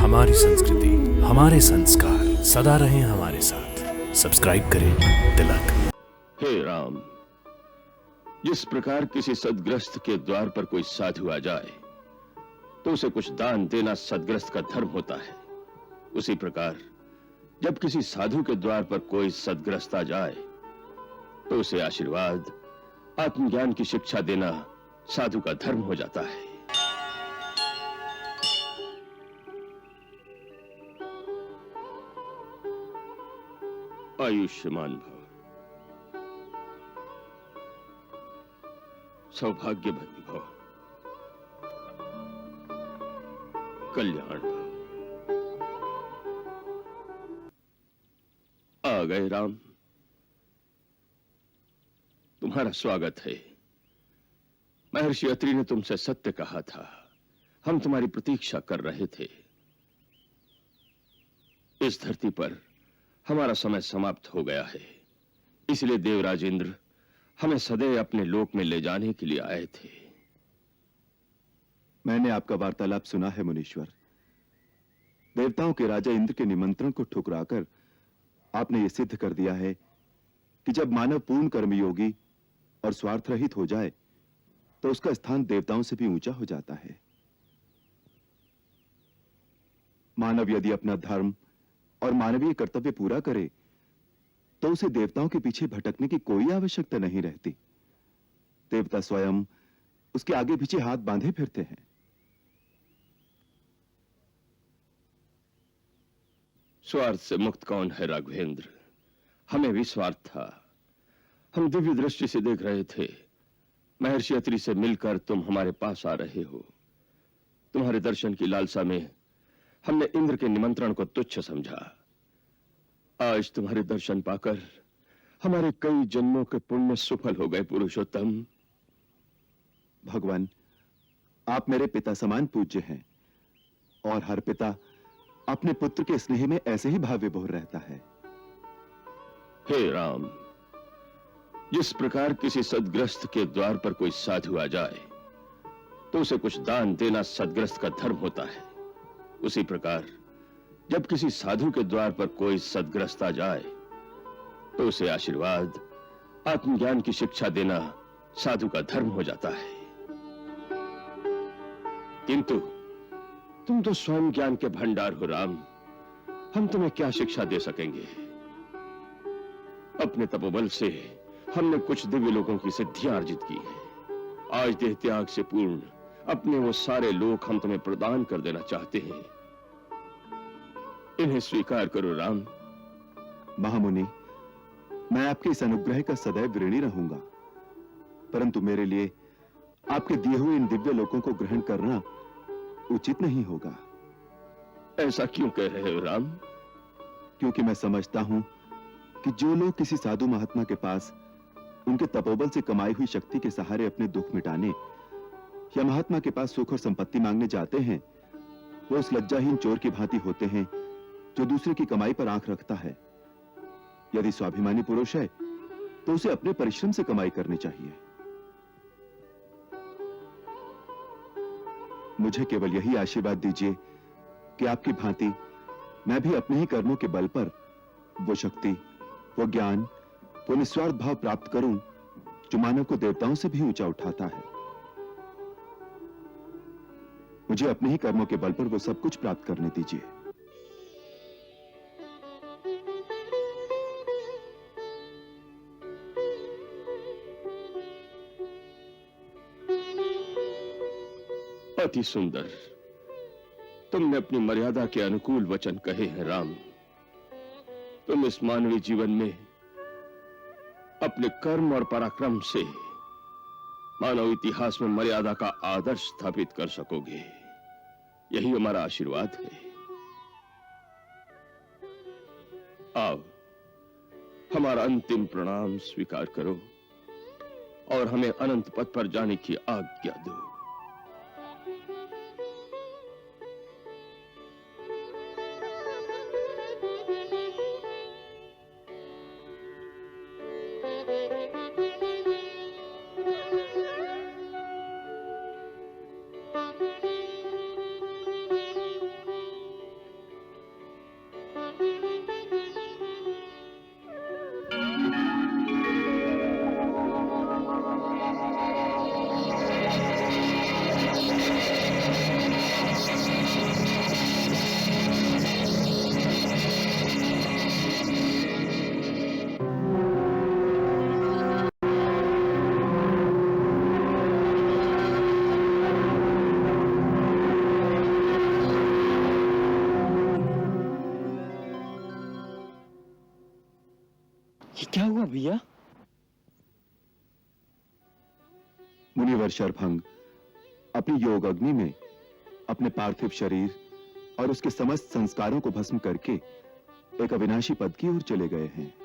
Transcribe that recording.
हमारी संस्कृति, हमारे संस्कार सदा रहें हमारे साथ। सब्सक्राइब करें तिलक। हे राम, जिस प्रकार किसी सदग्रस्त के द्वार पर कोई साधु आ जाए तो उसे कुछ दान देना सदग्रस्त का धर्म होता है, उसी प्रकार जब किसी साधु के द्वार पर कोई सदग्रस्त आ जाए तो उसे आशीर्वाद, आत्मज्ञान की शिक्षा देना साधु का धर्म हो जाता है। आयुष्मान भव, सौभाग्यवती भव, कल्याण भव। आ गए राम, तुम्हारा स्वागत है। महर्षि अत्रि ने तुमसे सत्य कहा था, हम तुम्हारी प्रतीक्षा कर रहे थे। इस धरती पर हमारा समय समाप्त हो गया है, इसलिए देवराज इंद्र हमें सदैव अपने लोक में ले जाने के लिए आए थे। मैंने आपका वार्तालाप सुना है मुनीश्वर। देवताओं के राजा इंद्र के निमंत्रण को ठुकराकर आपने यह सिद्ध कर दिया है कि जब मानव पूर्ण कर्मयोगी और स्वार्थ रहित हो जाए तो उसका स्थान देवताओं से भी ऊंचा हो जाता है। मानव यदि अपना धर्म और मानवीय कर्तव्य पूरा करे तो उसे देवताओं के पीछे भटकने की कोई आवश्यकता नहीं रहती। देवता स्वयं उसके आगे पीछे हाथ बांधे फिरते हैं। स्वार्थ से मुक्त कौन है राघवेंद्र? हमें भी स्वार्थ था। हम दिव्य दृष्टि से देख रहे थे, महर्षि अत्रि से मिलकर तुम हमारे पास आ रहे हो। तुम्हारे दर्शन की लालसा में हमने इंद्र के निमंत्रण को तुच्छ समझा। आज तुम्हारे दर्शन पाकर हमारे कई जन्मों के पुण्य सफल हो गए पुरुषोत्तम। भगवान, आप मेरे पिता समान पूज्य हैं और हर पिता अपने पुत्र के स्नेह में ऐसे ही भाव विभोर रहता है। हे राम, जिस प्रकार किसी सदग्रस्त के द्वार पर कोई साधु आ जाए तो उसे कुछ दान देना सदग्रस्त का धर्म होता है, उसी प्रकार जब किसी साधु के द्वार पर कोई सदग्रस्त आ जाए तो उसे आशीर्वाद, आत्मज्ञान की शिक्षा देना साधु का धर्म हो जाता है। किंतु तुम तो स्वयं ज्ञान के भंडार हो राम, हम तुम्हें क्या शिक्षा दे सकेंगे? अपने तपोबल से हमने कुछ दिव्य लोगों की सिद्धियां अर्जित की हैं। आज देह त्याग से पूर्ण अपने वो सारे लोक हम तुम्हें प्रदान कर देना चाहते हैं। इन्हें स्वीकार करो राम। महामुनि, मैं आपके इस अनुग्रह का सदैव ऋणी रहूंगा, परंतु मेरे लिए आपके दिए हुए इन दिव्य लोकों को ग्रहण करना उचित नहीं होगा। ऐसा क्यों कह रहे हो राम? क्योंकि मैं समझता हूं कि जो लोग किसी साधु महात्मा के पास उनके तपोबल से कमाई हुई शक्ति के सहारे अपने दुख मिटाने या महात्मा के पास सुख और संपत्ति मांगने जाते हैं, वो उस लज्जाहीन चोर की भांति होते हैं जो दूसरे की कमाई पर आंख रखता है। यदि स्वाभिमानी पुरुष है तो उसे अपने परिश्रम से कमाई करनी चाहिए। मुझे केवल यही आशीर्वाद दीजिए कि आपकी भांति मैं भी अपने ही कर्मों के बल पर वो शक्ति, वो ज्ञान, वो निस्वार्थ भाव प्राप्त करूं जो मानव को देवताओं से भी ऊंचा उठाता है। मुझे अपने ही कर्मों के बल पर वो सब कुछ प्राप्त करने दीजिए। अति सुंदर, तुमने अपनी मर्यादा के अनुकूल वचन कहे हैं राम। तुम इस मानवीय जीवन में अपने कर्म और पराक्रम से मानव इतिहास में मर्यादा का आदर्श स्थापित कर सकोगे, यही हमारा आशीर्वाद है। आओ, हमारा अंतिम प्रणाम स्वीकार करो और हमें अनंत पथ पर जाने की आज्ञा दो। ये क्या हुआ भैया? मुनिवर शरभंग अपनी योग अग्नि में अपने पार्थिव शरीर और उसके समस्त संस्कारों को भस्म करके एक अविनाशी पद की ओर चले गए हैं।